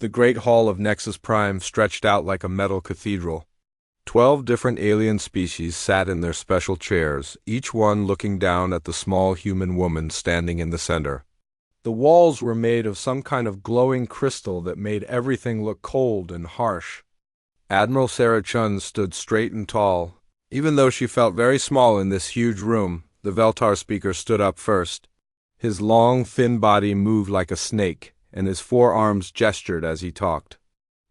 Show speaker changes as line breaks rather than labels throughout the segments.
The great hall of Nexus Prime stretched out like a metal cathedral. 12 different alien species sat in their special chairs, each one looking down at the small human woman standing in the center. The walls were made of some kind of glowing crystal that made everything look cold and harsh. Admiral Sarah Chun stood straight and tall. Even though she felt very small in this huge room, the Veltar speaker stood up first. His long, thin body moved like a snake, and his forearms gestured as he talked.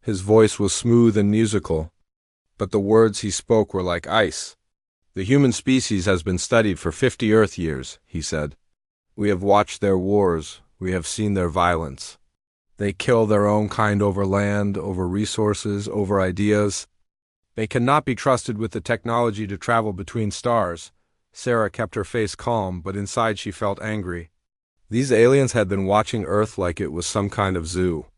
His voice was smooth and musical, but the words he spoke were like ice. "The human species has been studied for 50 Earth years," he said. "We have watched their wars. We have seen their violence. They kill their own kind over land, over resources, over ideas. They cannot be trusted with the technology to travel between stars." Sarah kept her face calm, but inside she felt angry. These aliens had been watching Earth like it was some kind of zoo.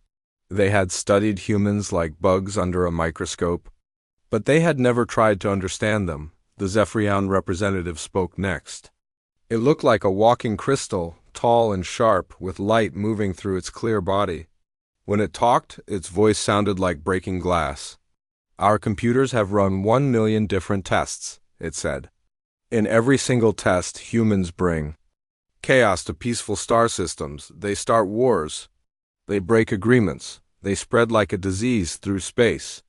They had studied humans like bugs under a microscope, but they had never tried to understand them. The Zephyrian representative spoke next. It looked like a walking crystal, tall and sharp, with light moving through its clear body. When it talked, its voice sounded like breaking glass. "Our computers have run 1 million different tests," it said. "In every single test, humans bring chaos to peaceful star systems. They start wars. They break agreements. They spread like a disease through space.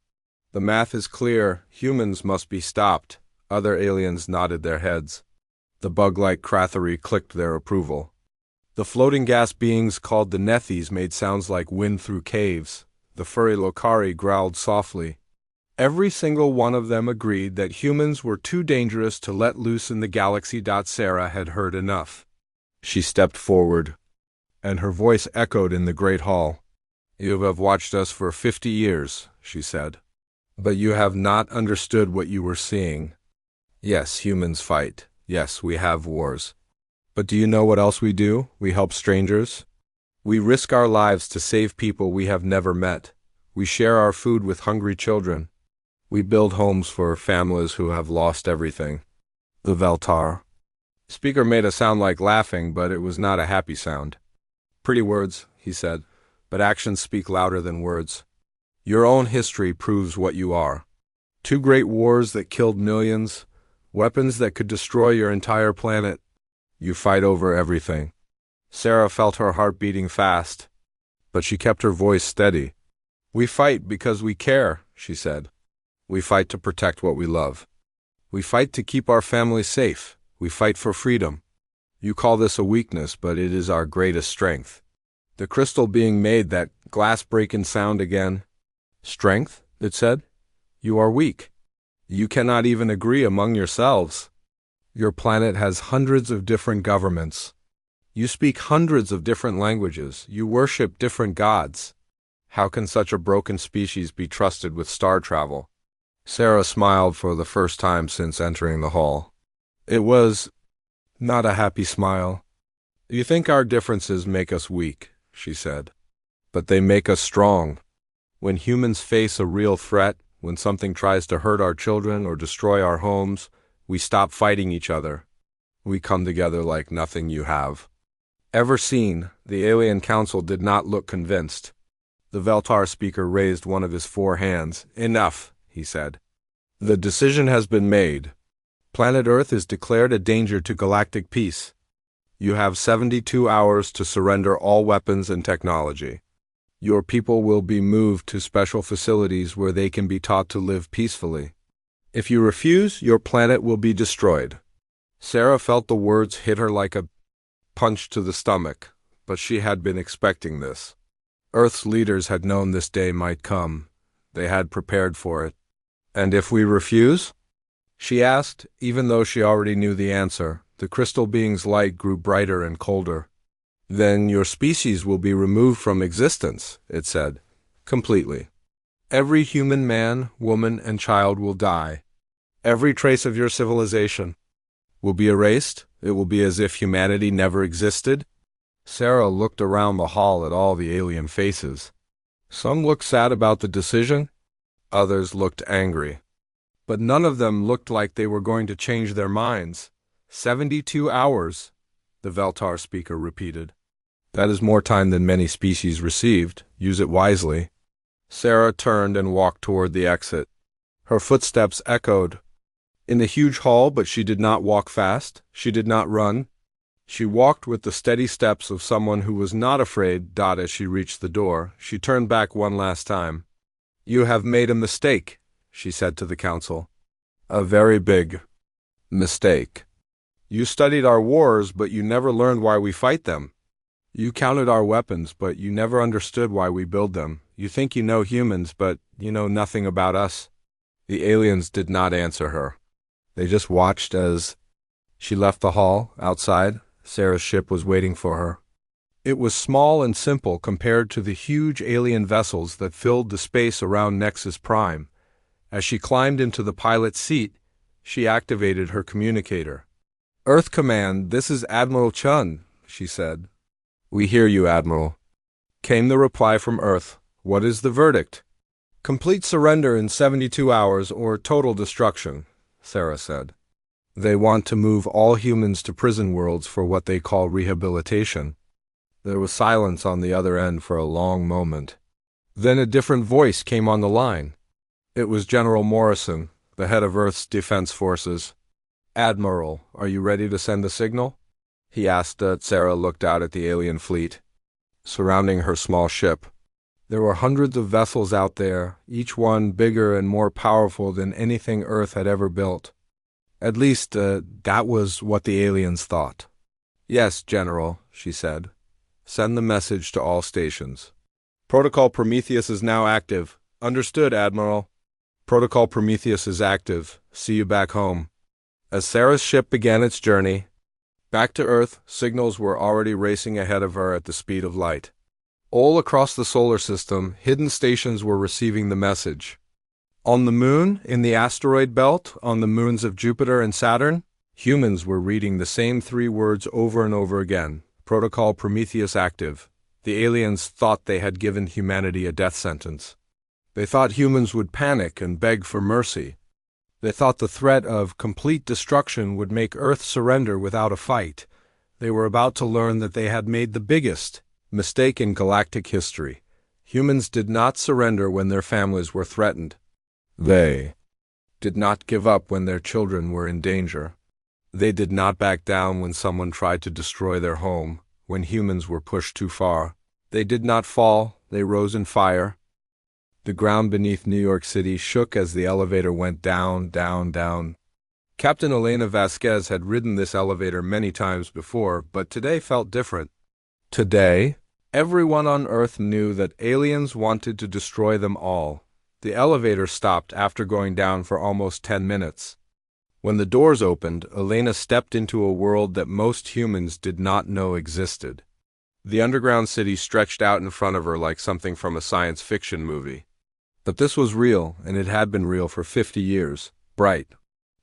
The math is clear. Humans must be stopped." Other aliens nodded their heads. The bug-like Krathari clicked their approval. The floating gas beings called the Nethys made sounds like wind through caves. The furry Lokari growled softly. Every single one of them agreed that humans were too dangerous to let loose in the galaxy. Sarah had heard enough. She stepped forward, and her voice echoed in the great hall. "You have watched us for 50 years, she said. "But you have not understood what you were seeing. Yes, humans fight. Yes, we have wars. But do you know what else we do? We help strangers. We risk our lives to save people we have never met. We share our food with hungry children. We build homes for families who have lost everything." The Veltar speaker made a sound like laughing, but it was not a happy sound. "Pretty words," he said, "but actions speak louder than words. Your own history proves what you are. 2 great wars that killed millions, weapons that could destroy your entire planet. You fight over everything." Sarah felt her heart beating fast, but she kept her voice steady. "We fight because we care," she said. "We fight to protect what we love. We fight to keep our families safe. We fight for freedom. You call this a weakness, but it is our greatest strength." The crystal being made that glass-breaking sound again. "Strength?" it said. "You are weak. You cannot even agree among yourselves. Your planet has hundreds of different governments. You speak hundreds of different languages. You worship different gods. How can such a broken species be trusted with star travel?" Sarah smiled for the first time since entering the hall. It was not a happy smile. "You think our differences make us weak," she said. "But they make us strong. When humans face a real threat, when something tries to hurt our children or destroy our homes, we stop fighting each other. We come together like nothing you have ever seen." The Alien Council did not look convinced. The Veltar speaker raised one of his 4 hands. "Enough," he said. "The decision has been made. Planet Earth is declared a danger to galactic peace. You have 72 hours to surrender all weapons and technology. Your people will be moved to special facilities where they can be taught to live peacefully. If you refuse, your planet will be destroyed." Sarah felt the words hit her like a punch to the stomach, but she had been expecting this. Earth's leaders had known this day might come. They had prepared for it. "And if we refuse?" she asked, even though she already knew the answer. The crystal being's light grew brighter and colder. "Then your species will be removed from existence," it said. "Completely. Every human man, woman, and child will die. Every trace of your civilization will be erased. It will be as if humanity never existed." Sarah looked around the hall at all the alien faces. Some looked sad about the decision. Others looked angry. But none of them looked like they were going to change their minds. 72 hours, the Veltar speaker repeated. "That is more time than many species received. Use it wisely." Sarah turned and walked toward the exit. Her footsteps echoed in the huge hall, but she did not walk fast. She did not run. She walked with the steady steps of someone who was not afraid. As she reached the door, she turned back one last time. "You have made a mistake," she said to the council. "A very big mistake. You studied our wars, but you never learned why we fight them. You counted our weapons, but you never understood why we build them. You think you know humans, but you know nothing about us." The aliens did not answer her. They just watched as she left the hall. Outside, Sarah's ship was waiting for her. It was small and simple compared to the huge alien vessels that filled the space around Nexus Prime. As she climbed into the pilot's seat, she activated her communicator. "Earth Command, this is Admiral Chun," she said. "We hear you, Admiral," came the reply from Earth. "What is the verdict?" "Complete surrender in 72 hours or total destruction," Sarah said. "They want to move all humans to prison worlds for what they call rehabilitation." There was silence on the other end for a long moment. Then a different voice came on the line. It was General Morrison, the head of Earth's Defense Forces. "Admiral, are you ready to send a signal?" he asked. Sarah looked out at the alien fleet surrounding her small ship. There were hundreds of vessels out there, each one bigger and more powerful than anything Earth had ever built. At least, that was what the aliens thought. "Yes, General," she said. "Send the message to all stations." "Protocol Prometheus is now active." "Understood, Admiral." "Protocol Prometheus is active. See you back home." As Sarah's ship began its journey back to Earth, signals were already racing ahead of her at the speed of light. All across the solar system, hidden stations were receiving the message. On the Moon, in the asteroid belt, on the moons of Jupiter and Saturn, humans were reading the same 3 words over and over again. Protocol Prometheus active. The aliens thought they had given humanity a death sentence. They thought humans would panic and beg for mercy. They thought the threat of complete destruction would make Earth surrender without a fight. They were about to learn that they had made the biggest mistake in galactic history. Humans did not surrender when their families were threatened. They did not give up when their children were in danger. They did not back down when someone tried to destroy their home, when humans were pushed too far. They did not fall, they rose in fire. The ground beneath New York City shook as the elevator went down, down, down. Captain Elena Vasquez had ridden this elevator many times before, but today felt different. Today, everyone on Earth knew that aliens wanted to destroy them all. The elevator stopped after going down for almost 10 minutes. When the doors opened, Elena stepped into a world that most humans did not know existed. The underground city stretched out in front of her like something from a science fiction movie. But this was real, and it had been real for 50 years. Bright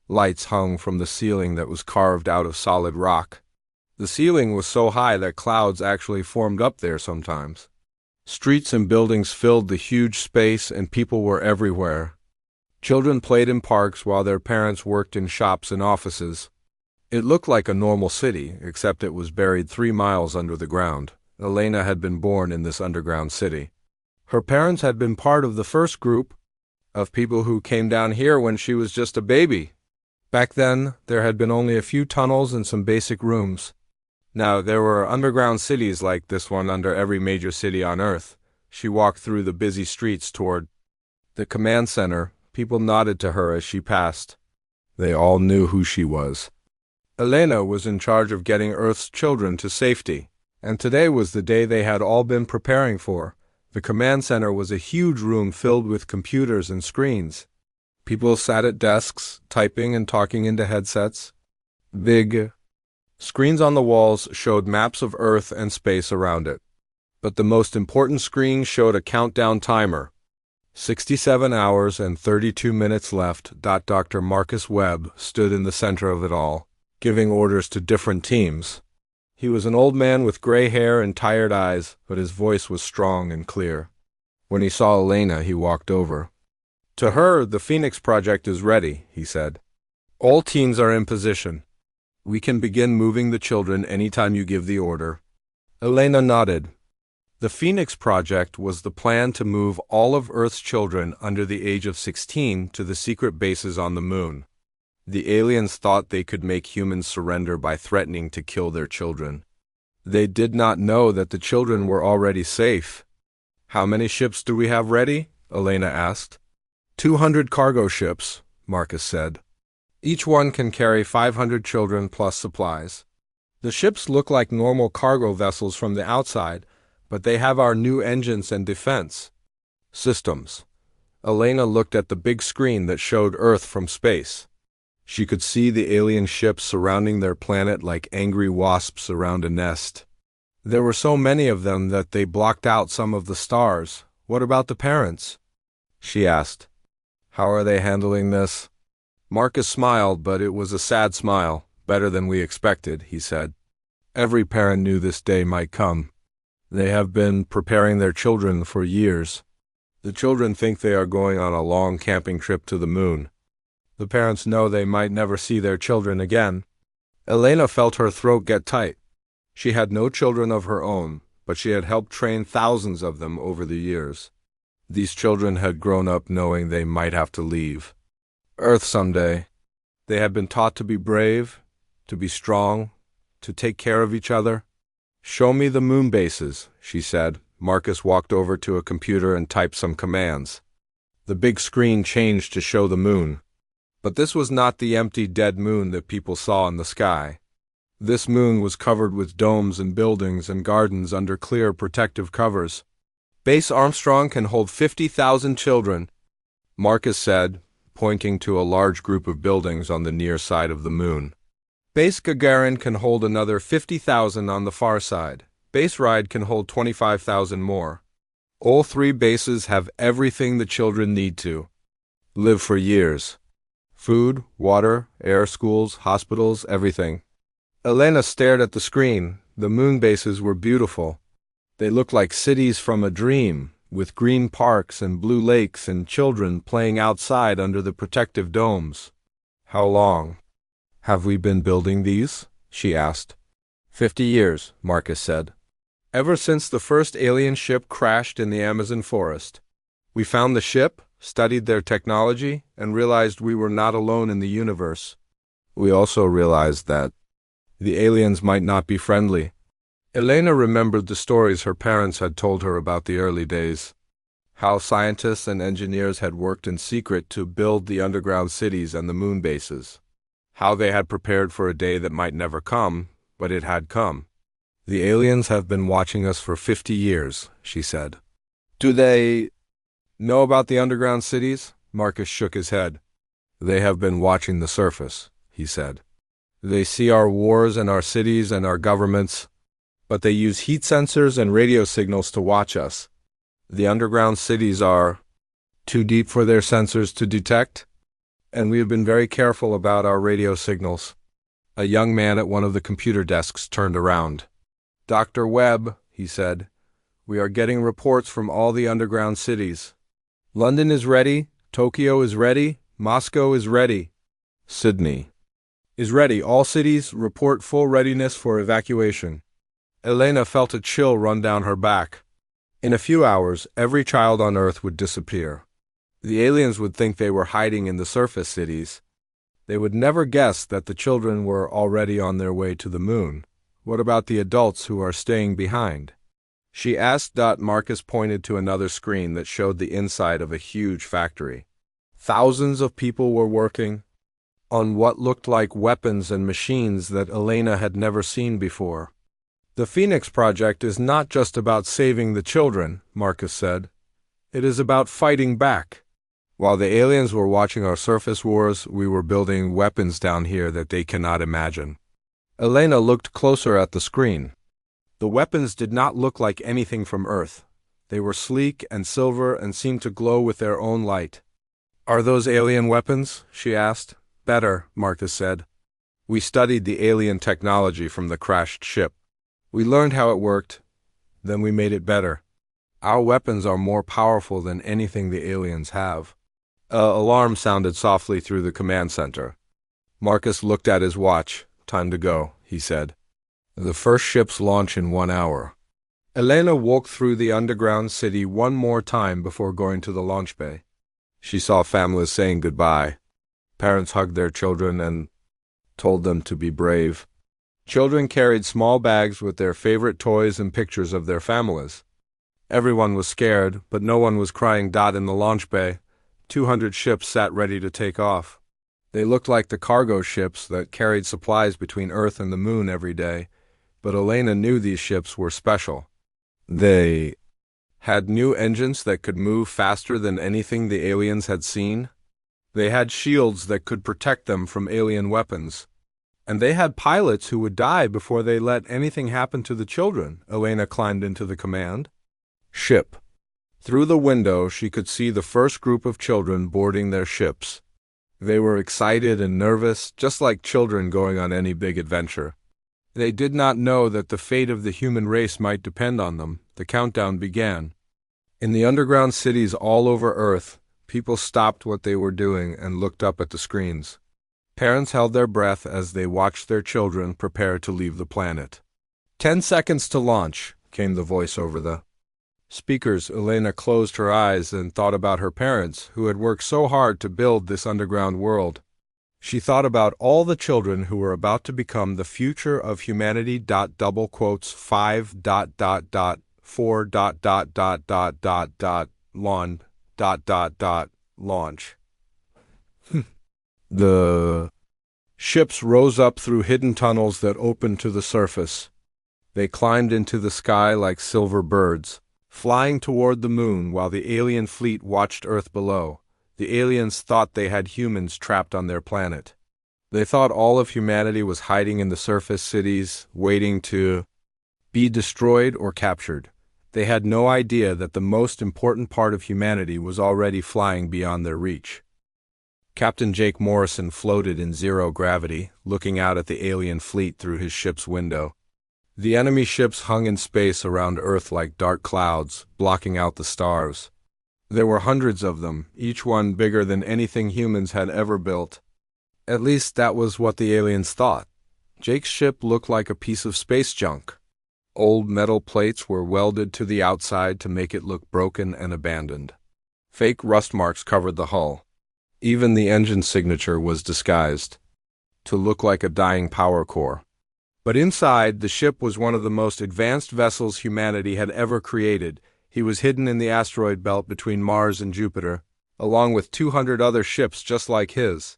lights hung from the ceiling that was carved out of solid rock. The ceiling was so high that clouds actually formed up there sometimes. Streets and buildings filled the huge space, and people were everywhere. Children played in parks while their parents worked in shops and offices. It looked like a normal city, except it was buried 3 miles under the ground. Elena had been born in this underground city. Her parents had been part of the first group of people who came down here when she was just a baby. Back then, there had been only a few tunnels and some basic rooms. Now, there were underground cities like this one under every major city on Earth. She walked through the busy streets toward the command center. People nodded to her as she passed. They all knew who she was. Elena was in charge of getting Earth's children to safety, and today was the day they had all been preparing for. The command center was a huge room filled with computers and screens. People sat at desks, typing and talking into headsets. Big screens on the walls showed maps of Earth and space around it. But the most important screen showed a countdown timer. 67 hours and 32 minutes left. Dr. Marcus Webb stood in the center of it all, giving orders to different teams. He was an old man with gray hair and tired eyes, but his voice was strong and clear. When he saw Elena, he walked over. "To her, the Phoenix Project is ready," he said. "All teams are in position. We can begin moving the children anytime you give the order." Elena nodded. The Phoenix Project was the plan to move all of Earth's children under the age of 16 to the secret bases on the moon. The aliens thought they could make humans surrender by threatening to kill their children. They did not know that the children were already safe. "How many ships do we have ready?" Elena asked. 200 cargo ships, Marcus said. Each one can carry 500 children plus supplies. The ships look like normal cargo vessels from the outside, but they have our new engines and defense systems. Elena looked at the big screen that showed Earth from space. She could see the alien ships surrounding their planet like angry wasps around a nest. There were so many of them that they blocked out some of the stars. "What about the parents?" she asked. "How are they handling this?" Marcus smiled, but it was a sad smile. "Better than we expected," he said. "Every parent knew this day might come. They have been preparing their children for years. The children think they are going on a long camping trip to the moon. The parents know they might never see their children again." Elena felt her throat get tight. She had no children of her own, but she had helped train thousands of them over the years. These children had grown up knowing they might have to leave Earth someday. They had been taught to be brave, to be strong, to take care of each other. "Show me the moon bases," she said. Marcus walked over to a computer and typed some commands. The big screen changed to show the moon. But this was not the empty, dead moon that people saw in the sky. This moon was covered with domes and buildings and gardens under clear protective covers. "Base Armstrong can hold 50,000 children," Marcus said, pointing to a large group of buildings on the near side of the moon. "Base Gagarin can hold another 50,000 on the far side. Base Ride can hold 25,000 more. All three bases have everything the children need to live for years. Food, water, air, schools, hospitals, everything." Elena stared at the screen. The moon bases were beautiful. They looked like cities from a dream, with green parks and blue lakes and children playing outside under the protective domes. "How long have we been building these?" she asked. 50 years, Marcus said. "Ever since the first alien ship crashed in the Amazon forest. We found the ship, studied their technology, and realized we were not alone in the universe. We also realized that the aliens might not be friendly." Elena remembered the stories her parents had told her about the early days. How scientists and engineers had worked in secret to build the underground cities and the moon bases. How they had prepared for a day that might never come, but it had come. "The aliens have been watching us for 50 years, she said. "Do they know about the underground cities?" Marcus shook his head. "They have been watching the surface," he said. "They see our wars and our cities and our governments, but they use heat sensors and radio signals to watch us. The underground cities are too deep for their sensors to detect, and we have been very careful about our radio signals." A young man at one of the computer desks turned around. "Dr. Webb," he said, "we are getting reports from all the underground cities. London is ready, Tokyo is ready, Moscow is ready. Sydney is ready. All cities report full readiness for evacuation." Elena felt a chill run down her back. In a few hours, every child on Earth would disappear. The aliens would think they were hiding in the surface cities. They would never guess that the children were already on their way to the moon. What about the adults who are staying behind? She asked. Marcus pointed to another screen that showed the inside of a huge factory. Thousands of people were working on what looked like weapons and machines that Elena had never seen before. "The Phoenix Project is not just about saving the children," Marcus said. "It is about fighting back. While the aliens were watching our surface wars, we were building weapons down here that they cannot imagine." Elena looked closer at the screen. The weapons did not look like anything from Earth. They were sleek and silver and seemed to glow with their own light. "Are those alien weapons?" she asked. "Better," Marcus said. "We studied the alien technology from the crashed ship. We learned how it worked, then we made it better. Our weapons are more powerful than anything the aliens have." An alarm sounded softly through the command center. Marcus looked at his watch. "Time to go," he said. "The first ships launch in 1 hour. Elena walked through the underground city one more time before going to the launch bay. She saw families saying goodbye. Parents hugged their children and told them to be brave. Children carried small bags with their favorite toys and pictures of their families. Everyone was scared, but no one was crying. In the launch bay, 200 ships sat ready to take off. They looked like the cargo ships that carried supplies between Earth and the Moon every day, but Elena knew these ships were special. They had new engines that could move faster than anything the aliens had seen. They had shields that could protect them from alien weapons. And they had pilots who would die before they let anything happen to the children. Elena climbed into the command ship. Through the window, she could see the first group of children boarding their ships. They were excited and nervous, just like children going on any big adventure. They did not know that the fate of the human race might depend on them. The countdown began. In the underground cities all over Earth, people stopped what they were doing and looked up at the screens. Parents held their breath as they watched their children prepare to leave the planet. 10 seconds to launch, came the voice over the speakers. Elena closed her eyes and thought about her parents, who had worked so hard to build this underground world. She thought about all the children who were about to become the future of humanity. 5 4 launch. The ships rose up through hidden tunnels that opened to the surface. They climbed into the sky like silver birds, flying toward the moon while the alien fleet watched Earth below. The aliens thought they had humans trapped on their planet. They thought all of humanity was hiding in the surface cities, waiting to be destroyed or captured. They had no idea that the most important part of humanity was already flying beyond their reach. Captain Jake Morrison floated in zero gravity, looking out at the alien fleet through his ship's window. The enemy ships hung in space around Earth like dark clouds, blocking out the stars. There were hundreds of them, each one bigger than anything humans had ever built. At least that was what the aliens thought. Jake's ship looked like a piece of space junk. Old metal plates were welded to the outside to make it look broken and abandoned. Fake rust marks covered the hull. Even the engine signature was disguised to look like a dying power core. But inside, the ship was one of the most advanced vessels humanity had ever created. He was hidden in the asteroid belt between Mars and Jupiter, along with 200 other ships just like his.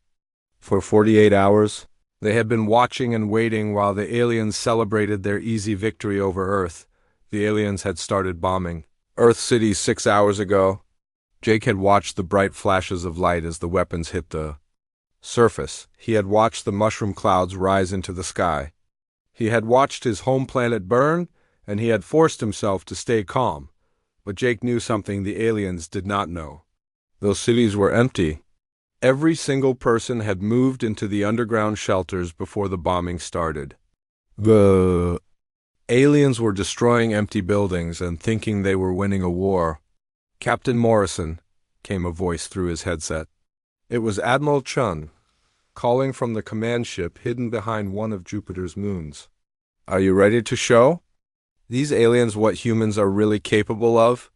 For 48 hours, they had been watching and waiting while the aliens celebrated their easy victory over Earth. The aliens had started bombing Earth City 6 hours ago. Jake had watched the bright flashes of light as the weapons hit the surface. He had watched the mushroom clouds rise into the sky. He had watched his home planet burn, and he had forced himself to stay calm. But Jake knew something the aliens did not know. Those cities were empty. Every single person had moved into the underground shelters before the bombing started. The aliens were destroying empty buildings and thinking they were winning a war. "Captain Morrison," came a voice through his headset. It was Admiral Chun, calling from the command ship hidden behind one of Jupiter's moons. "Are you ready to show these aliens what humans are really capable of?"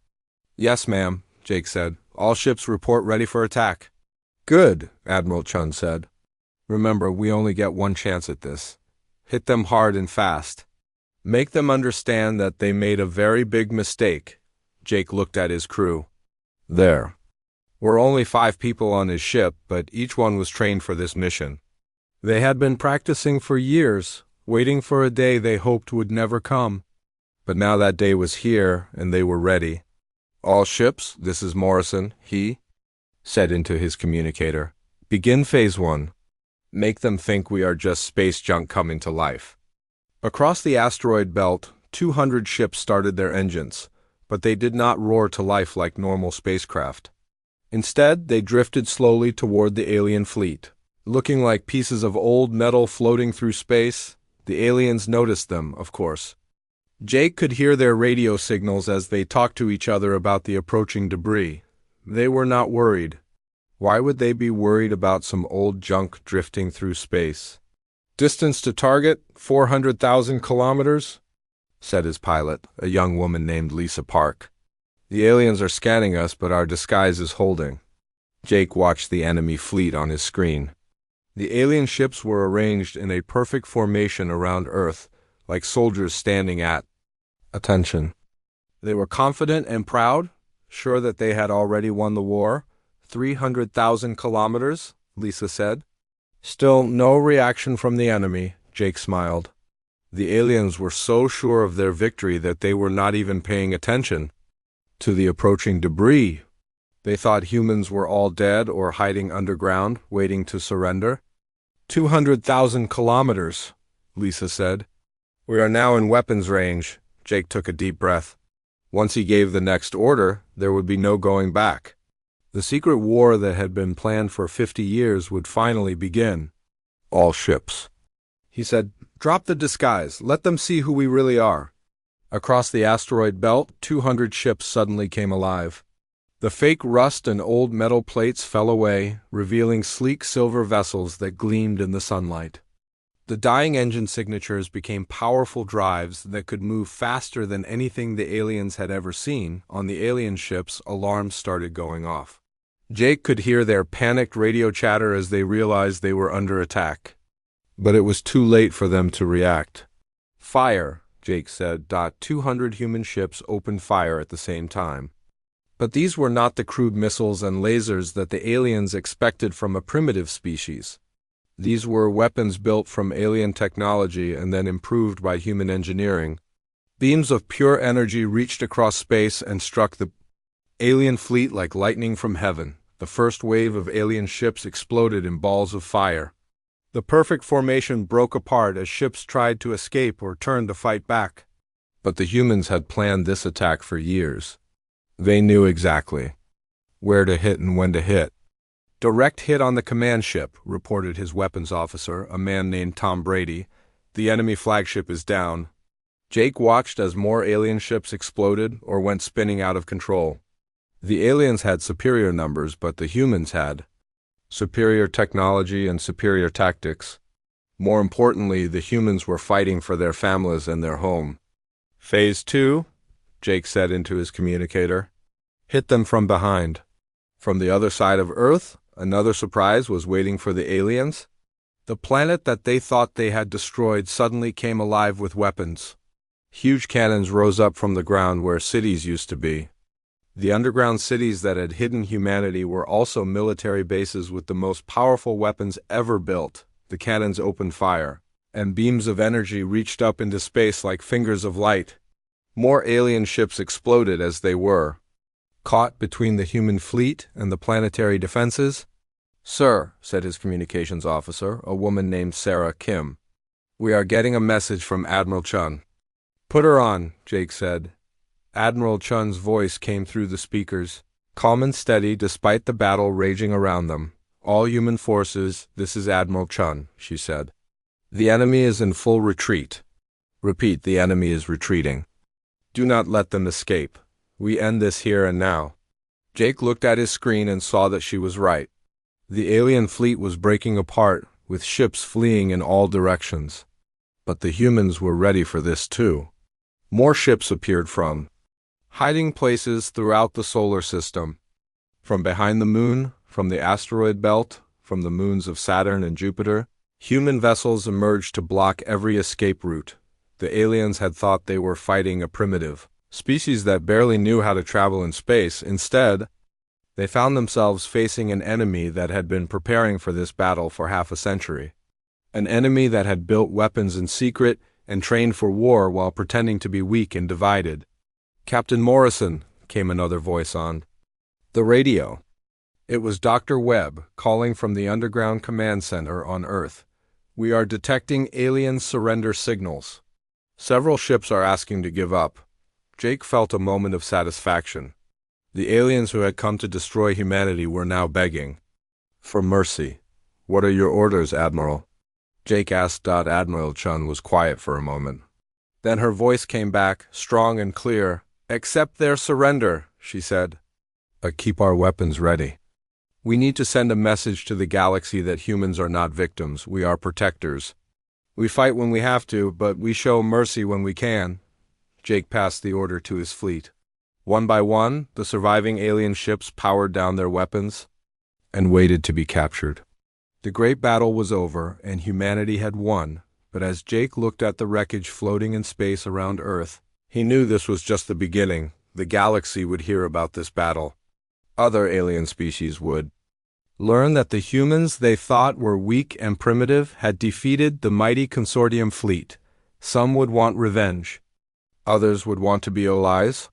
"Yes, ma'am," Jake said. "All ships report ready for attack." "Good," Admiral Chun said. "Remember, we only get one chance at this. Hit them hard and fast. Make them understand that they made a very big mistake." Jake looked at his crew. There were only 5 people on his ship, but each one was trained for this mission. They had been practicing for years, waiting for a day they hoped would never come. But now that day was here, and they were ready. "All ships, this is Morrison," he said into his communicator. "Begin Phase 1. Make them think we are just space junk coming to life." Across the asteroid belt, 200 ships started their engines, but they did not roar to life like normal spacecraft. Instead, they drifted slowly toward the alien fleet, looking like pieces of old metal floating through space. The aliens noticed them, of course. Jake could hear their radio signals as they talked to each other about the approaching debris. They were not worried. Why would they be worried about some old junk drifting through space? "Distance to target, 400,000 kilometers. said his pilot, a young woman named Lisa Park. "The aliens are scanning us, but our disguise is holding." Jake watched the enemy fleet on his screen. The alien ships were arranged in a perfect formation around Earth, like soldiers standing at attention. They were confident and proud, sure that they had already won the war. 300,000 kilometers, Lisa said. Still no reaction from the enemy, Jake smiled. The aliens were so sure of their victory that they were not even paying attention to the approaching debris. They thought humans were all dead or hiding underground, waiting to surrender. 200,000 kilometers, Lisa said. "We are now in weapons range." Jake took a deep breath. Once he gave the next order, there would be no going back. The secret war that had been planned for 50 years would finally begin. "All ships," he said, "drop the disguise. Let them see who we really are." Across the asteroid belt, 200 ships suddenly came alive. The fake rust and old metal plates fell away, revealing sleek silver vessels that gleamed in the sunlight. The dying engine signatures became powerful drives that could move faster than anything the aliens had ever seen. On the alien ships, alarms started going off. Jake could hear their panicked radio chatter as they realized they were under attack. But it was too late for them to react. "Fire," Jake said. 200 human ships opened fire at the same time. But these were not the crude missiles and lasers that the aliens expected from a primitive species. These were weapons built from alien technology and then improved by human engineering. Beams of pure energy reached across space and struck the alien fleet like lightning from heaven. The first wave of alien ships exploded in balls of fire. The perfect formation broke apart as ships tried to escape or turned to fight back. But the humans had planned this attack for years. They knew exactly where to hit and when to hit. "Direct hit on the command ship," reported his weapons officer, a man named Tom Brady. "The enemy flagship is down." Jake watched as more alien ships exploded or went spinning out of control. The aliens had superior numbers, but the humans had superior technology and superior tactics. More importantly, the humans were fighting for their families and their home. "Phase 2, Jake said into his communicator. "Hit them from behind." From the other side of Earth, another surprise was waiting for the aliens. The planet that they thought they had destroyed suddenly came alive with weapons. Huge cannons rose up from the ground where cities used to be. The underground cities that had hidden humanity were also military bases with the most powerful weapons ever built. The cannons opened fire, and beams of energy reached up into space like fingers of light. More alien ships exploded as they were caught between the human fleet and the planetary defenses. "Sir," said his communications officer, a woman named Sarah Kim, "we are getting a message from Admiral Chun." "Put her on," Jake said. Admiral Chun's voice came through the speakers, calm and steady despite the battle raging around them. "All human forces, this is Admiral Chun," she said. "The enemy is in full retreat. Repeat, the enemy is retreating. Do not let them escape. We end this here and now." Jake looked at his screen and saw that she was right. The alien fleet was breaking apart, with ships fleeing in all directions. But the humans were ready for this too. More ships appeared from hiding places throughout the solar system. From behind the moon, from the asteroid belt, from the moons of Saturn and Jupiter, human vessels emerged to block every escape route. The aliens had thought they were fighting a primitive species that barely knew how to travel in space. Instead, they found themselves facing an enemy that had been preparing for this battle for half a century. An enemy that had built weapons in secret and trained for war while pretending to be weak and divided. "Captain Morrison," came another voice on the radio. It was Dr. Webb, calling from the underground command center on Earth. "We are detecting alien surrender signals. Several ships are asking to give up." Jake felt a moment of satisfaction. The aliens who had come to destroy humanity were now begging for mercy. "What are your orders, Admiral?" Jake asked. Admiral Chun was quiet for a moment. Then her voice came back, strong and clear. "Accept their surrender," she said. "Keep our weapons ready. We need to send a message to the galaxy that humans are not victims, we are protectors. We fight when we have to, but we show mercy when we can." Jake passed the order to his fleet. One by one, the surviving alien ships powered down their weapons and waited to be captured. The great battle was over, and humanity had won, but as Jake looked at the wreckage floating in space around Earth, he knew this was just the beginning. The galaxy would hear about this battle. Other alien species would learn that the humans they thought were weak and primitive had defeated the mighty consortium fleet. Some would want revenge. Others would want to be allies.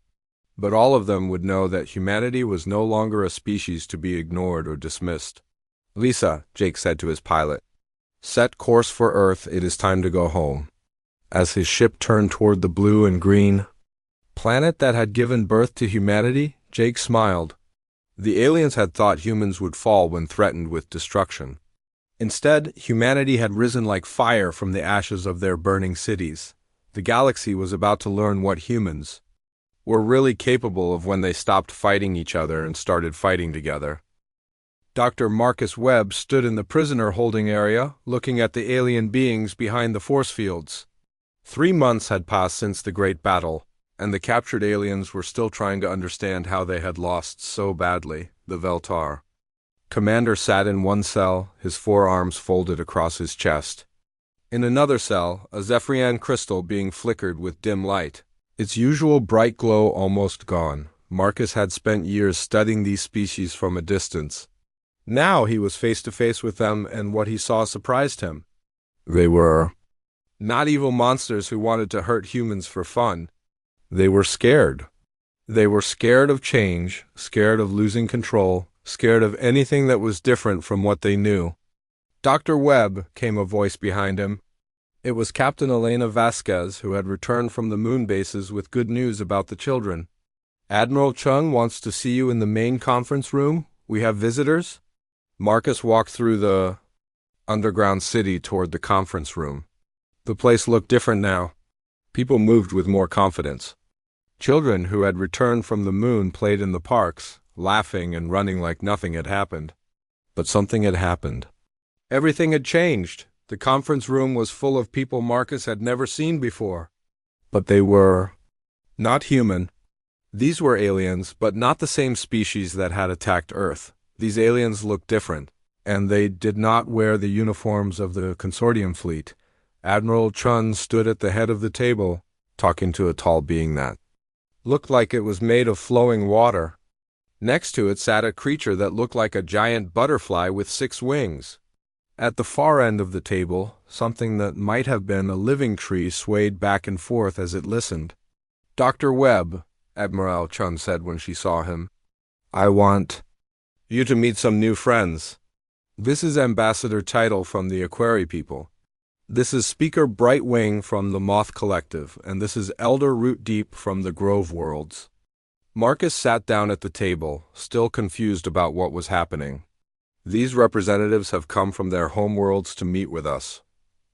But all of them would know that humanity was no longer a species to be ignored or dismissed. "Lisa," Jake said to his pilot, "set course for Earth. It is time to go home." As his ship turned toward the blue and green planet that had given birth to humanity, Jake smiled. The aliens had thought humans would fall when threatened with destruction. Instead, humanity had risen like fire from the ashes of their burning cities. The galaxy was about to learn what humans were really capable of when they stopped fighting each other and started fighting together. Dr. Marcus Webb stood in the prisoner holding area, looking at the alien beings behind the force fields. 3 months had passed since the great battle, and the captured aliens were still trying to understand how they had lost so badly. The Veltar commander sat in one cell, his forearms folded across his chest. In another cell, a Zephyrian crystal being flickered with dim light, its usual bright glow almost gone. Marcus had spent years studying these species from a distance. Now he was face to face with them, and what he saw surprised him. They were not evil monsters who wanted to hurt humans for fun. They were scared. They were scared of change, scared of losing control, scared of anything that was different from what they knew. "Dr. Webb," came a voice behind him. It was Captain Elena Vasquez, who had returned from the moon bases with good news about the children. "Admiral Chung wants to see you in the main conference room. We have visitors." Marcus walked through the underground city toward the conference room. The place looked different now. People moved with more confidence. Children who had returned from the moon played in the parks, laughing and running like nothing had happened. But something had happened. Everything had changed. The conference room was full of people Marcus had never seen before. But they were not human. These were aliens, but not the same species that had attacked Earth. These aliens looked different, and they did not wear the uniforms of the consortium fleet. Admiral Chun stood at the head of the table, talking to a tall being that looked like it was made of flowing water. Next to it sat a creature that looked like a giant butterfly with 6 wings. At the far end of the table, something that might have been a living tree swayed back and forth as it listened. "Dr. Webb," Admiral Chun said when she saw him, "I want you to meet some new friends. This is Ambassador Title from the Aquari people. This is Speaker Brightwing from the Moth Collective, and this is Elder Root Deep from the Grove Worlds." Marcus sat down at the table, still confused about what was happening. "These representatives have come from their homeworlds to meet with us,"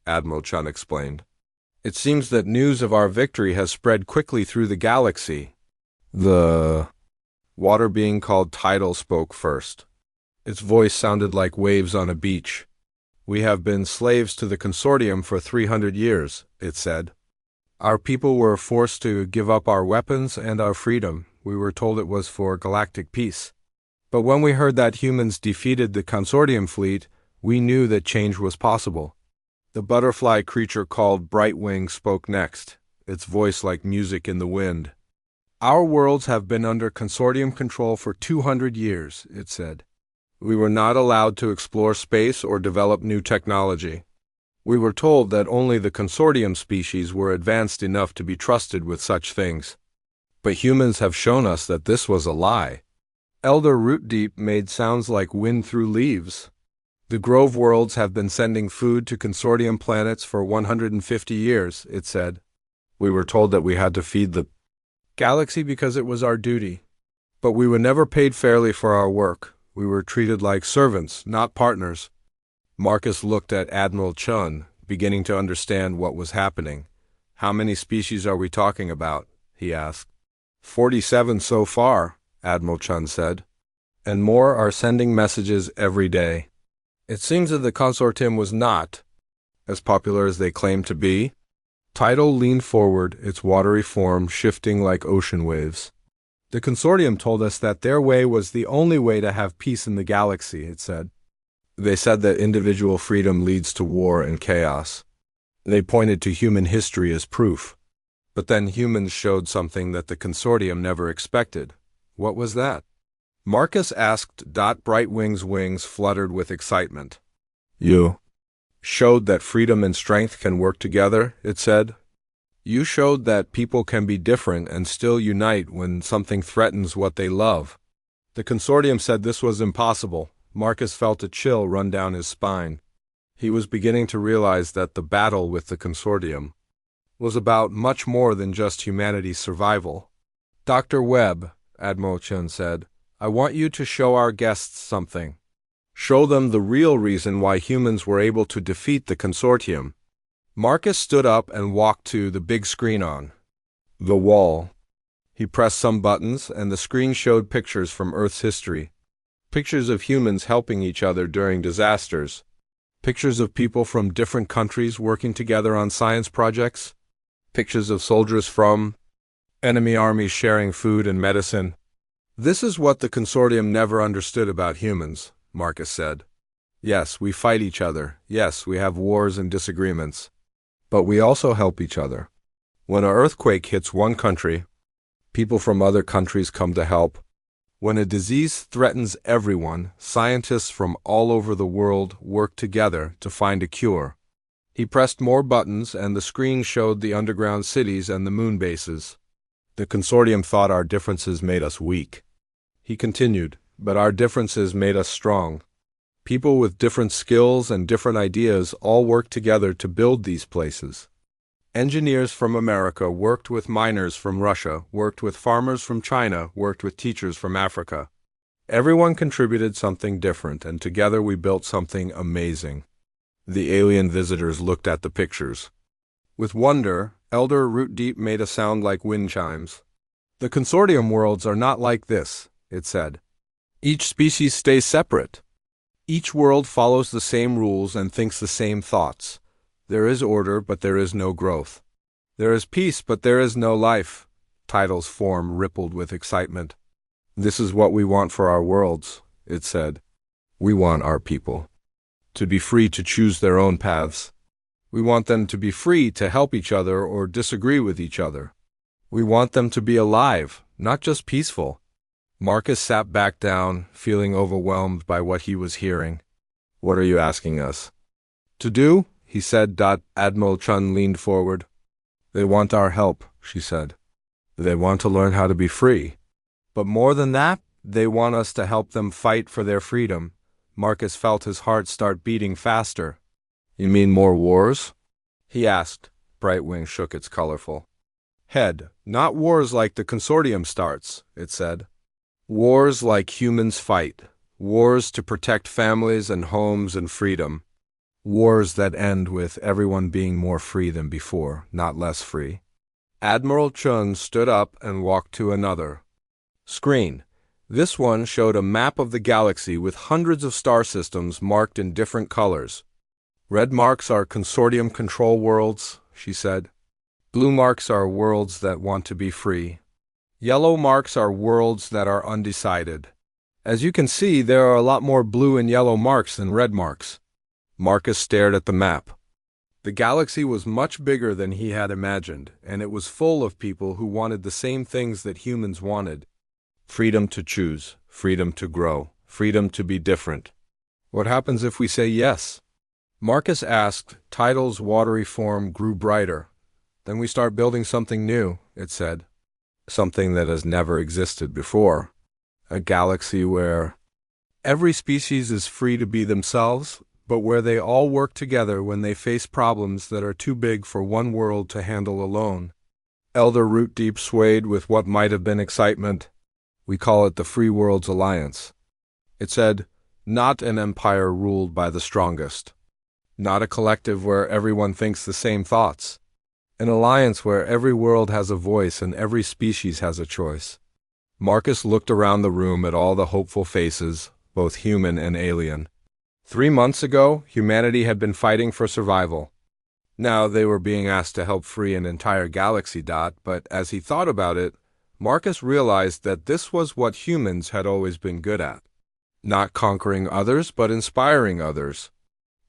Admiral Chun explained. "It seems that news of our victory has spread quickly through the galaxy." The water being called Tidal spoke first. Its voice sounded like waves on a beach. "We have been slaves to the consortium for 300 years, it said. Our people were forced to give up our weapons and our freedom. We were told it was for galactic peace. But when we heard that humans defeated the consortium fleet, we knew that change was possible." The butterfly creature called Brightwing spoke next, its voice like music in the wind. "Our worlds have been under consortium control for 200 years, it said. We were not allowed to explore space or develop new technology. We were told that only the consortium species were advanced enough to be trusted with such things. But humans have shown us that this was a lie." Elder Root Deep made sounds like wind through leaves. "The Grove Worlds have been sending food to consortium planets for 150 years, it said. We were told that we had to feed the galaxy because it was our duty. But we were never paid fairly for our work. We were treated like servants, not partners." Marcus looked at Admiral Chun, beginning to understand what was happening. "How many species are we talking about?" he asked. 47 so far," Admiral Chun said. "And more are sending messages every day. It seems that the consortium was not as popular as they claimed to be. Tidal leaned forward, its watery form shifting like ocean waves. The consortium told us that their way was the only way to have peace in the galaxy, it said. They said that individual freedom leads to war and chaos. They pointed to human history as proof. But then humans showed something that the consortium never expected. What was that? Marcus asked. Brightwing's wings fluttered with excitement. You showed that freedom and strength can work together, it said. You showed that people can be different and still unite when something threatens what they love. The consortium said this was impossible. Marcus felt a chill run down his spine. He was beginning to realize that the battle with the consortium was about much more than just humanity's survival. Dr. Webb, Admiral Chun said, I want you to show our guests something. Show them the real reason why humans were able to defeat the consortium. Marcus stood up and walked to the big screen on the wall. He pressed some buttons, and the screen showed pictures from Earth's history. Pictures of humans helping each other during disasters. Pictures of people from different countries working together on science projects. Pictures of soldiers from enemy armies sharing food and medicine. This is what the consortium never understood about humans, Marcus said. Yes, we fight each other. Yes, we have wars and disagreements. But we also help each other. When an earthquake hits one country, people from other countries come to help. When a disease threatens everyone, scientists from all over the world work together to find a cure. He pressed more buttons, and the screen showed the underground cities and the moon bases. The consortium thought our differences made us weak. He continued, but our differences made us strong. People with different skills and different ideas all worked together to build these places. Engineers from America worked with miners from Russia, worked with farmers from China, worked with teachers from Africa. Everyone contributed something different, and together we built something amazing. The alien visitors looked at the pictures. With wonder, Elder Rootdeep made a sound like wind chimes. The consortium worlds are not like this, it said. Each species stays separate. Each world follows the same rules and thinks the same thoughts. There is order, but there is no growth. There is peace, but there is no life. Tidal's form rippled with excitement. This is what we want for our worlds, it said. We want our people to be free to choose their own paths. We want them to be free to help each other or disagree with each other. We want them to be alive, not just peaceful. Marcus sat back down, feeling overwhelmed by what he was hearing. What are you asking us to do? He said. Admiral Chun leaned forward. They want our help, she said. They want to learn how to be free. But more than that, they want us to help them fight for their freedom. Marcus felt his heart start beating faster. You mean more wars? He asked. Brightwing shook its colorful head. Not wars like the consortium starts, it said. Wars like humans fight. Wars to protect families and homes and freedom. Wars that end with everyone being more free than before, not less free. Admiral Chun stood up and walked to another screen. This one showed a map of the galaxy with hundreds of star systems marked in different colors. Red marks are consortium control worlds, she said. Blue marks are worlds that want to be free. Yellow marks are worlds that are undecided. As you can see, there are a lot more blue and yellow marks than red marks. Marcus stared at the map. The galaxy was much bigger than he had imagined, and it was full of people who wanted the same things that humans wanted. Freedom to choose, freedom to grow, freedom to be different. What happens if we say yes? Marcus asked. Tidal's watery form grew brighter. Then we start building something new, it said. Something that has never existed before. A galaxy where every species is free to be themselves, but where they all work together when they face problems that are too big for one world to handle alone. Elder Rootdeep swayed with what might have been excitement. We call it the Free Worlds Alliance. It said, not an empire ruled by the strongest. Not a collective where everyone thinks the same thoughts. An alliance where every world has a voice and every species has a choice. Marcus looked around the room at all the hopeful faces, both human and alien. 3 months ago, humanity had been fighting for survival. Now they were being asked to help free an entire galaxy. But as he thought about it, Marcus realized that this was what humans had always been good at. Not conquering others, but inspiring others.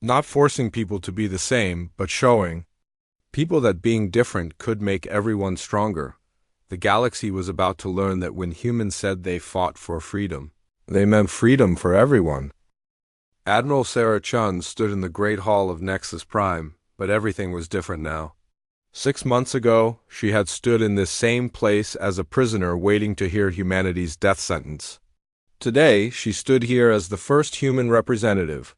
Not forcing people to be the same, but showing people that being different could make everyone stronger. The galaxy was about to learn that when humans said they fought for freedom, they meant freedom for everyone. Admiral Sarah Chun stood in the Great Hall of Nexus Prime, but everything was different now. 6 months ago, she had stood in this same place as a prisoner waiting to hear humanity's death sentence. Today, she stood here as the first human representative.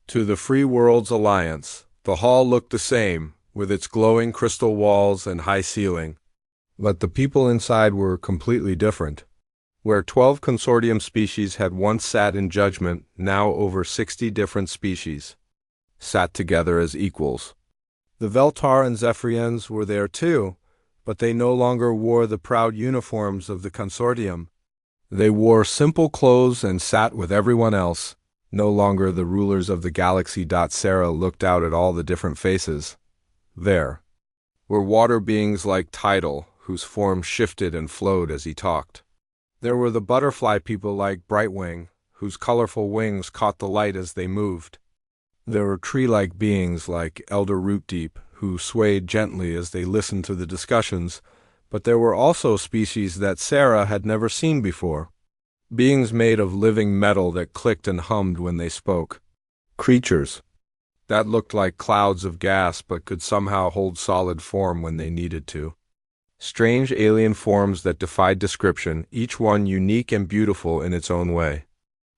To the Free Worlds Alliance, the hall looked the same, with its glowing crystal walls and high ceiling. But the people inside were completely different. Where 12 consortium species had once sat in judgment, now over 60 different species sat together as equals. The Veltar and Zephyrians were there too, but they no longer wore the proud uniforms of the consortium. They wore simple clothes and sat with everyone else, no longer the rulers of the galaxy. Sarah looked out at all the different faces. There were water beings like Tidal, whose form shifted and flowed as he talked. There were the butterfly people like Brightwing, whose colorful wings caught the light as they moved. There were tree-like beings like Elder Rootdeep, who swayed gently as they listened to the discussions, but there were also species that Sarah had never seen before. Beings made of living metal that clicked and hummed when they spoke. Creatures that looked like clouds of gas but could somehow hold solid form when they needed to. Strange alien forms that defied description, each one unique and beautiful in its own way.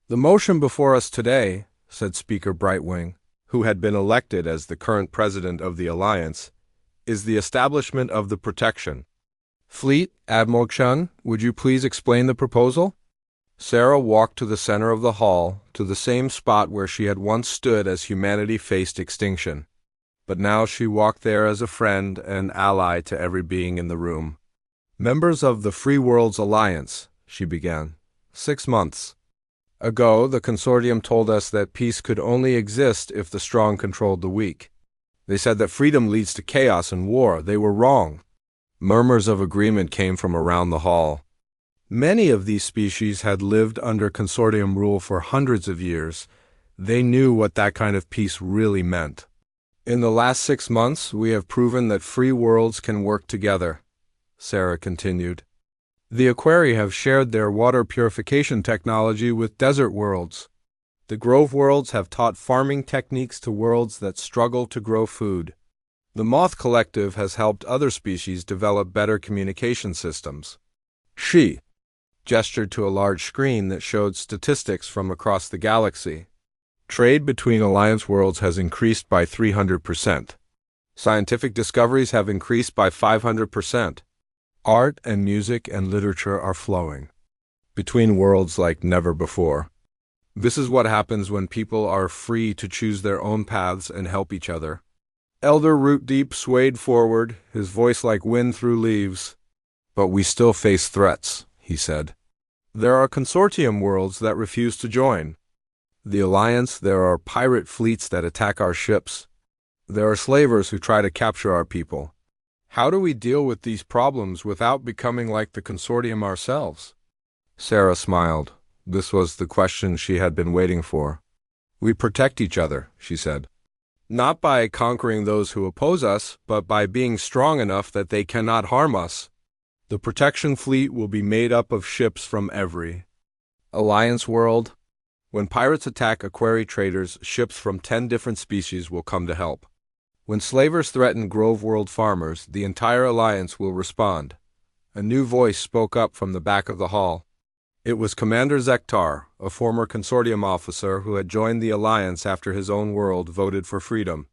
"The motion before us today," said Speaker Brightwing, who had been elected as the current president of the Alliance, "is the establishment of the protection." "Fleet, Admiral Chun, would you please explain the proposal?" Sarah walked to the center of the hall, to the same spot where she had once stood as humanity faced extinction. But now she walked there as a friend and ally to every being in the room. "Members of the Free Worlds Alliance," she began. 6 months ago, the consortium told us that peace could only exist if the strong controlled the weak. They said that freedom leads to chaos and war. They were wrong. Murmurs of agreement came from around the hall. Many of these species had lived under consortium rule for hundreds of years. They knew what that kind of peace really meant. "In the last 6 months, we have proven that free worlds can work together," Sarah continued. "The Aquarii have shared their water purification technology with desert worlds. The Grove worlds have taught farming techniques to worlds that struggle to grow food. The Moth Collective has helped other species develop better communication systems." She gestured to a large screen that showed statistics from across the galaxy. "Trade between Alliance worlds has increased by 300%. Scientific discoveries have increased by 500%. Art and music and literature are flowing between worlds like never before. This is what happens when people are free to choose their own paths and help each other." Elder Rootdeep swayed forward, his voice like wind through leaves. "But we still face threats," he said. "There are consortium worlds that refuse to join. The Alliance, there are pirate fleets that attack our ships. There are slavers who try to capture our people. How do we deal with these problems without becoming like the consortium ourselves?" Sarah smiled. This was the question she had been waiting for. "We protect each other," she said. "Not by conquering those who oppose us, but by being strong enough that they cannot harm us. The protection fleet will be made up of ships from every Alliance world. When pirates attack Aquarii traders, ships from 10 different species will come to help. When slavers threaten Grove world farmers, the entire Alliance will respond." A new voice spoke up from the back of the hall. It was Commander Zektar, a former consortium officer who had joined the Alliance after his own world voted for freedom.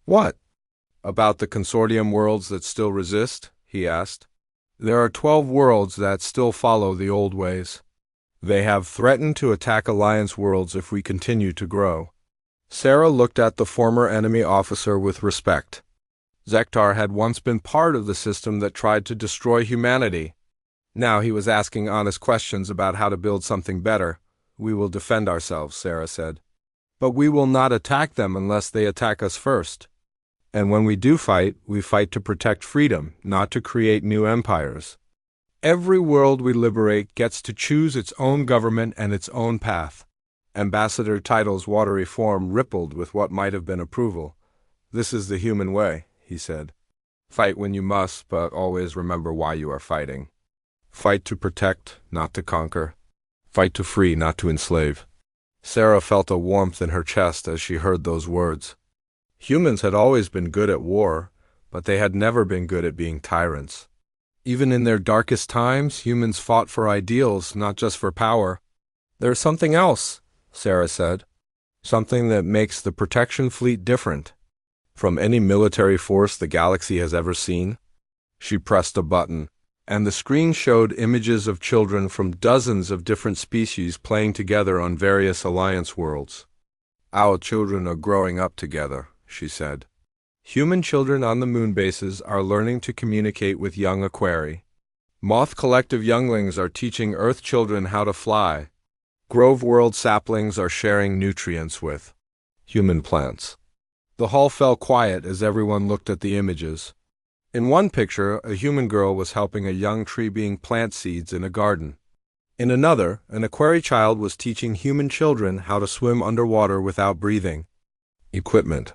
"What about the consortium worlds that still resist?" he asked. "There are 12 worlds that still follow the old ways. They have threatened to attack Alliance worlds if we continue to grow." Sarah looked at the former enemy officer with respect. Zektar had once been part of the system that tried to destroy humanity. Now he was asking honest questions about how to build something better. "We will defend ourselves," Sarah said. "But we will not attack them unless they attack us first." And when we do fight, we fight to protect freedom, not to create new empires. Every world we liberate gets to choose its own government and its own path. Ambassador Title's watery form rippled with what might have been approval. This is the human way, he said. Fight when you must, but always remember why you are fighting. Fight to protect, not to conquer. Fight to free, not to enslave. Sarah felt a warmth in her chest as she heard those words. Humans had always been good at war, but they had never been good at being tyrants. Even in their darkest times, humans fought for ideals, not just for power. There's something else, Sarah said. Something that makes the protection fleet different from any military force the galaxy has ever seen. She pressed a button, and the screen showed images of children from dozens of different species playing together on various Alliance worlds. Our children are growing up together, she said. Human children on the moon bases are learning to communicate with young Aquari. Moth Collective younglings are teaching Earth children how to fly. Grove World saplings are sharing nutrients with human plants. The hall fell quiet as everyone looked at the images. In one picture, a human girl was helping a young tree being plant seeds in a garden. In another, an Aquari child was teaching human children how to swim underwater without breathing. Equipment.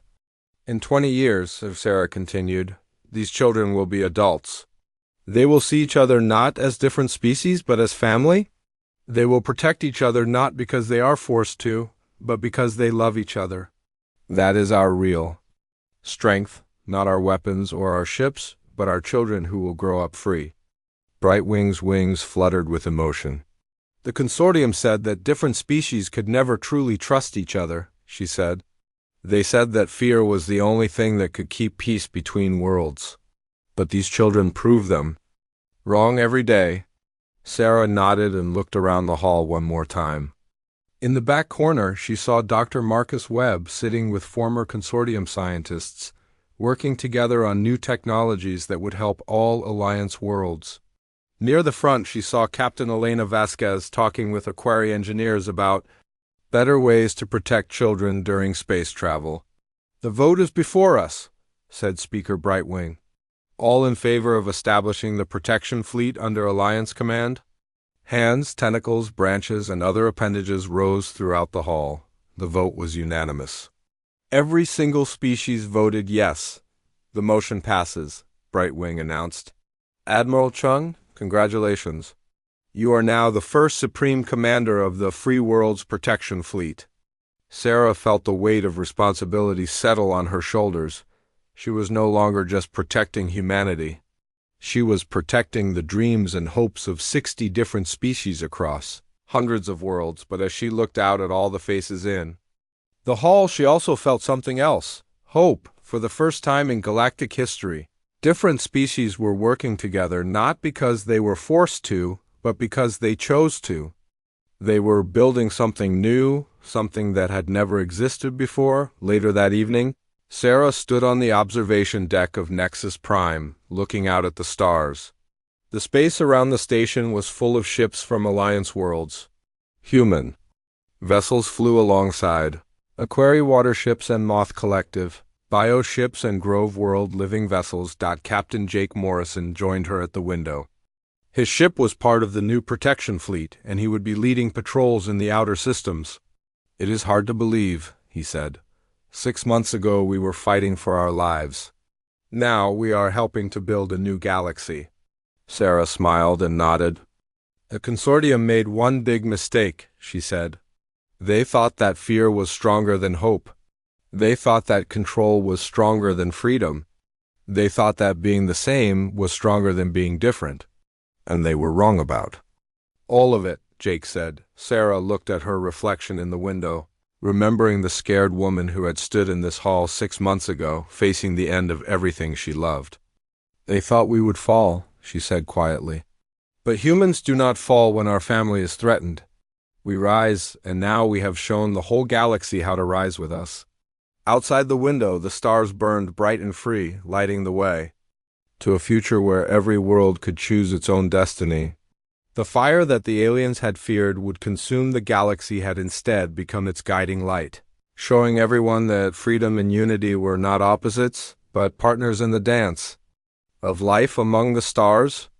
In 20 years, as Sarah continued, these children will be adults. They will see each other not as different species, but as family. They will protect each other not because they are forced to, but because they love each other. That is our real strength, not our weapons or our ships, but our children who will grow up free. Brightwing's wings fluttered with emotion. The consortium said that different species could never truly trust each other, she said. They said that fear was the only thing that could keep peace between worlds. But these children prove them wrong every day. Sarah nodded and looked around the hall one more time. In the back corner, she saw Dr. Marcus Webb sitting with former consortium scientists, working together on new technologies that would help all Alliance worlds. Near the front, she saw Captain Elena Vasquez talking with Aquari engineers about better ways to protect children during space travel. The vote is before us, said Speaker Brightwing. All in favor of establishing the protection fleet under Alliance command? Hands, tentacles, branches, and other appendages rose throughout the hall. The vote was unanimous. Every single species voted yes. The motion passes, Brightwing announced. Admiral Chung, congratulations. You are now the first Supreme Commander of the Free World's Protection Fleet. Sarah felt the weight of responsibility settle on her shoulders. She was no longer just protecting humanity. She was protecting the dreams and hopes of 60 different species across hundreds of worlds, but as she looked out at all the faces in the hall, she also felt something else. Hope. For the first time in galactic history, different species were working together not because they were forced to, but because they chose to. They were building something new, something that had never existed before. Later that evening, Sarah stood on the observation deck of Nexus Prime, looking out at the stars. The space around the station was full of ships from Alliance worlds. Human vessels flew alongside. Aquari waterships and Moth Collective, bioships and Grove World living vessels. Captain Jake Morrison joined her at the window. His ship was part of the new protection fleet, and he would be leading patrols in the outer systems. It is hard to believe, he said. 6 months ago we were fighting for our lives. Now we are helping to build a new galaxy. Sarah smiled and nodded. The consortium made one big mistake, she said. They thought that fear was stronger than hope. They thought that control was stronger than freedom. They thought that being the same was stronger than being different. And they were wrong about all of it, Jake said. Sarah looked at her reflection in the window, remembering the scared woman who had stood in this hall 6 months ago, facing the end of everything she loved. They thought we would fall, she said quietly. But humans do not fall when our family is threatened. We rise, and now we have shown the whole galaxy how to rise with us. Outside the window, the stars burned bright and free, lighting the way to a future where every world could choose its own destiny. The fire that the aliens had feared would consume the galaxy had instead become its guiding light, showing everyone that freedom and unity were not opposites, but partners in the dance of life among the stars.